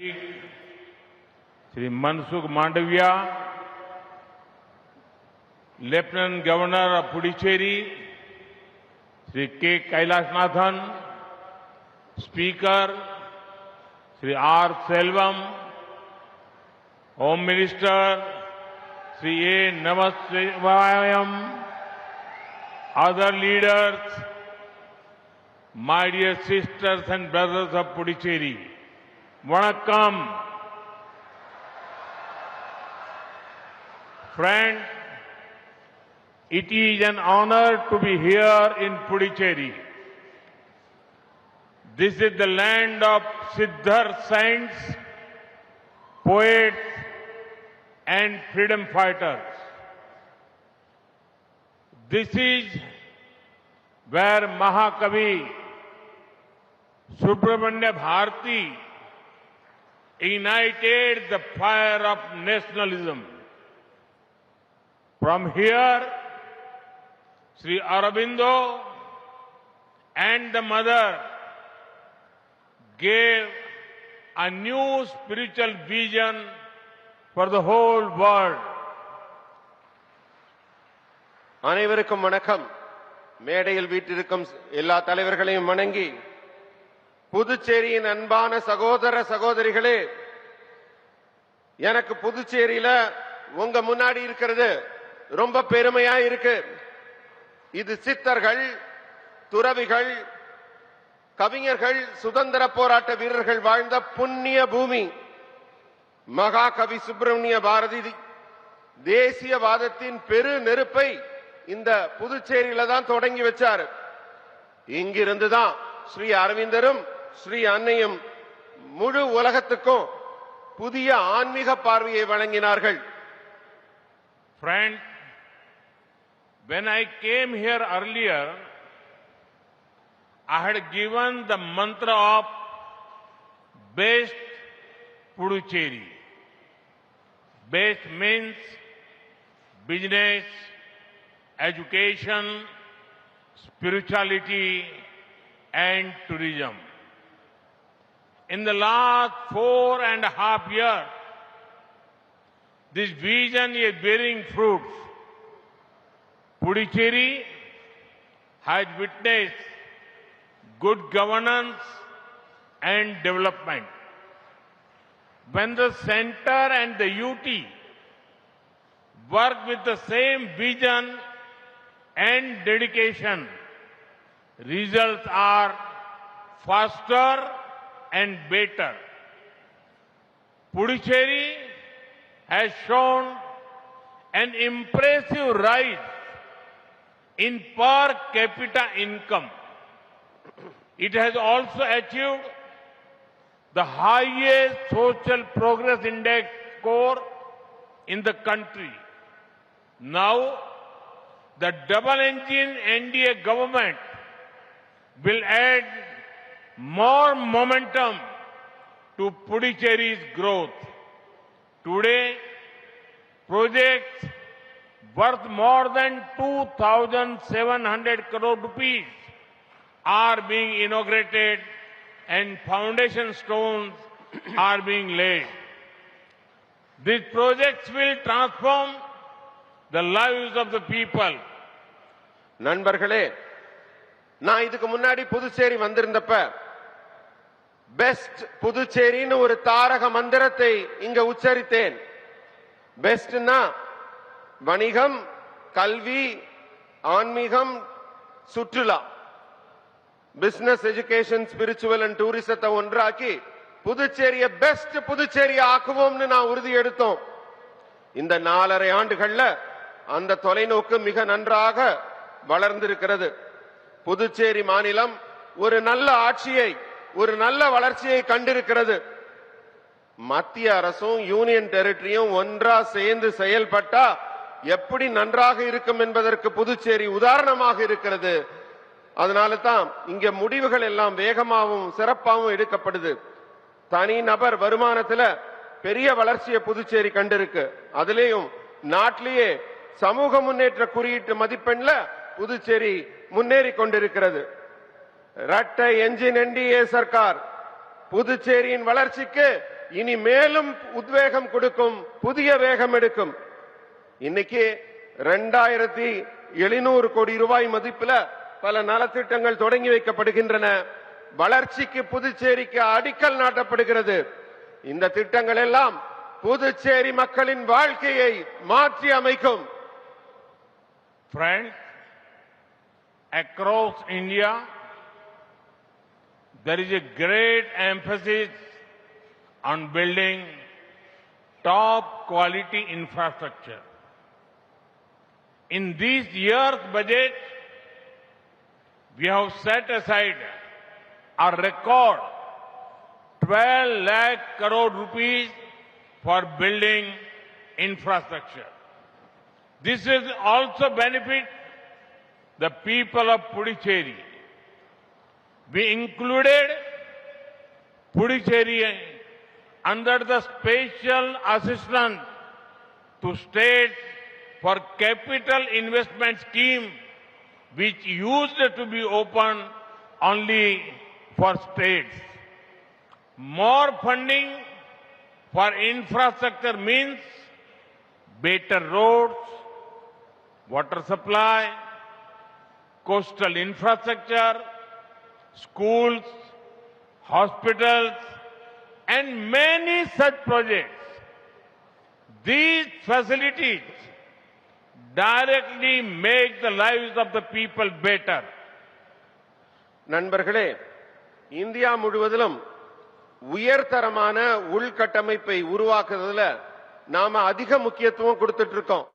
Shri Mansukh Mandaviya, Lieutenant Governor of Puducherry, Shri K. Kailasnathan, Speaker, Shri R. Selvam, Home Minister, Shri A. Namassivayam, other leaders, my dear sisters and brothers of Puducherry, Vanakkam. Friend, it is an honor to be here in Puducherry. This is the land of Siddhar saints, poets and freedom fighters. This is where Mahakavi Subramanya Bharati ignited the fire of nationalism. From here, Sri Aurobindo and the Mother gave a new spiritual vision for the whole world. அனைவருக்கும் வணக்கம். மேடையில் வீற்றிருக்கும் எல்லா தலைவர்களையும் வணங்கி, புதுச்சேரியின் அன்பான சகோதர சகோதரிகளே, எனக்கு புதுச்சேரியில உங்க முன்னாடி இருக்கிறது ரொம்ப பெருமையா இருக்கு. இது சித்தர்கள், துறவிகள், கவிஞர்கள், சுதந்திர போராட்ட வீரர்கள் வாழ்ந்த புண்ணிய பூமி. மகாகவி சுப்பிரமணிய பாரதி தேசியவாதத்தின் பெரு நெருப்பை இந்த புதுச்சேரியில தான் தொடங்கி வச்சார். இங்கிருந்துதான் ஸ்ரீ அரவிந்தரும் ஸ்ரீ அன்னையும் முழு உலகத்துக்கும் புதிய ஆன்மீக பார்வையை வழங்கினார்கள். Friends, when I came here earlier, I had given the mantra of best Puducherry. Best means business, education, spirituality and tourism. In the last 4.5 years, this vision is bearing fruits. Puducherry has witnessed good governance and development. When the center and the UT work with the same vision and dedication, results are faster and better. Puducherry has shown an impressive rise in per capita income. It has also achieved the highest social progress index score in the country. Now, the double-engine NDA government will add more momentum to Puducherry's growth. Today, projects worth more than 2,700 crore rupees are being inaugurated and foundation stones are being laid. These projects will transform the lives of the people. நண்பர்களே, நான் இதுக்கு முன்னாடி Puducherry வந்திருந்தப்ப best புதுச்சேரின்னு ஒரு தாரக மந்திரத்தை இங்க உச்சரித்தேன். பெஸ்ட்னா வணிகம், கல்வி, ஆன்மீகம், சுற்றுலா, பிசினஸ், எஜுகேஷன், ஸ்பிரிச்சுவல் அண்ட் டூரிசத்தை ஒன்றாக்கி புதுச்சேரிய பெஸ்ட் புதுச்சேரி ஆக்குவோம்னு நான் உறுதி எடுத்தோம். இந்த 4.5 ஆண்டுகள்ல அந்த தொலைநோக்கு மிக நன்றாக வளர்ந்திருக்கிறது. புதுச்சேரி மாநிலம் ஒரு நல்ல ஆட்சியை, ஒரு நல்ல வளர்ச்சியை கண்டிருக்கிறது. மத்திய அரசும் யூனியன் டெரிட்டரியும் ஒன்றா சேர்ந்து செயல்பட்டா எப்படி நன்றாக இருக்கும் என்பதற்கு புதுச்சேரி உதாரணமாக இருக்கிறது. அதனால தான் இங்க முடிவுகள் எல்லாம் வேகமாகவும் சிறப்பாகவும் எடுக்கப்படுது. தனி நபர் வருமானத்துல பெரிய வளர்ச்சியை புதுச்சேரி கண்டிருக்கு. அதுலயும் நாட்டிலேயே சமூக முன்னேற்ற குறியீட்டு மதிப்பெண்ல புதுச்சேரி முன்னேறி கொண்டிருக்கிறது. இரட்டை என்ஜின் என்டிஏ சர்க்கார் புதுச்சேரியின் வளர்ச்சிக்கு இனி மேலும் உத்வேகம் கொடுக்கும், புதிய வேகம் எடுக்கும். இன்னைக்கு 2700 கோடி ரூபாய் மதிப்புல பல நலத்திட்டங்கள் தொடங்கி வைக்கப்படுகின்றன. வளர்ச்சிக்கு புதுச்சேரிக்கு அடிக்கல் நாட்டப்படுகிறது. இந்த திட்டங்கள் எல்லாம் புதுச்சேரி மக்களின் வாழ்க்கையை மாற்றி அமைக்கும். Friends, across India, there is a great emphasis on building top quality infrastructure. In this year's budget, we have set aside a record 12 lakh crore rupees for building infrastructure. This will also benefit the people of Puducherry. We included Puducherry under the special assistance to states for capital investment scheme, which used to be open only for states. More funding for infrastructure means better roads, water supply, coastal infrastructure, schools, hospitals, and many such projects. These facilities directly make the lives of the people better. நண்பர்களே, India முழுவதிலும் உயர்தரமான உள்கட்டமைப்பை உருவாக்குறதுல நாம அதிக முக்கியத்துவம் கொடுத்துட்டு இருக்கோம்.